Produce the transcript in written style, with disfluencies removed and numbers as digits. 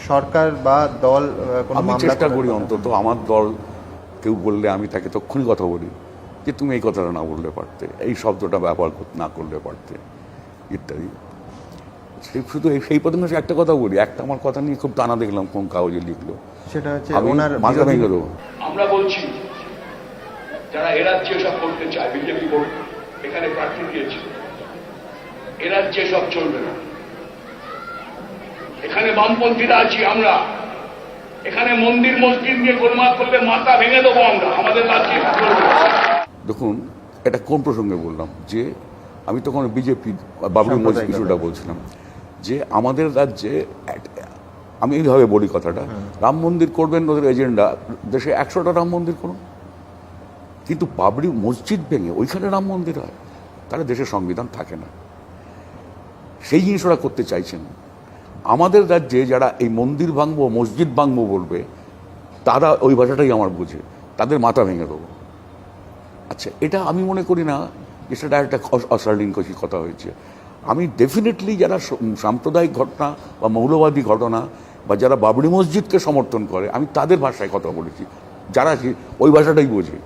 সরকার বা দল কোনো আমি মামলা চেষ্টা করে করি না? অন্তত আমার দল কেউ বললে আমি তাকে তক্ষুনি কথা বলি যে তুমি এই কথাটা না বললে পারতে, এই শব্দটা ব্যবহার না করলে পারতে, ইত্যাদি। শুধু সেই প্রসঙ্গে একটা কথা বলি, একটা আমার কথা নিয়ে খুব টানা দেখলাম কোন কাগজে লিখলো, সেটা হচ্ছে আমি ওনার মাথা ভেঙে দেবো। আমরা বলছি যারা এরাজ্যে সব করতে চায়, বিজেপি এখানে প্রার্থী দিয়েছে, এরাজ্যে সব চলবে না। এখানে বামপন্থীরা আছি আমরা, এখানে মন্দির মসজিদ নিয়ে গোলমাল করলে মাথা ভেঙে দেবো আমরা, আমাদের রাজ্যে চলবে না। দেখুন এটা কোন প্রসঙ্গে বললাম, যে আমি তখন বিজেপি বাবরি মসজিদ ইস্যুটা বলছিলাম, যে আমাদের রাজ্যে আমি এইভাবে বলি কথাটা, রাম মন্দির করবেন ওদের এজেন্ডা, দেশে 100টা রাম মন্দির করুন, কিন্তু বাবরি মসজিদ ভেঙে ওইখানে রাম মন্দির হয়, তাহলে দেশের সংবিধান থাকে না। সেই জিনিস ওরা করতে চাইছেন। আমাদের রাজ্যে যারা এই মন্দির ভাঙবো মসজিদ ভাঙবো বলবে, তারা ওই ভাষাটাই আমার বুঝে, তাদের মাথা ভেঙে দেবো। আচ্ছা, এটা আমি মনে করি না যে সেটা একটা অশালীন কথা হয়েছে। আমি ডেফিনেটলি যারা সাম্প্রদায়িক ঘটনা বা মৌলবাদী ঘটনা বা যারা বাবরি মসজিদকে সমর্থন করে, আমি তাদের ভাষায় কথা বলেছি, যারা ওই ভাষাটাই বোঝে।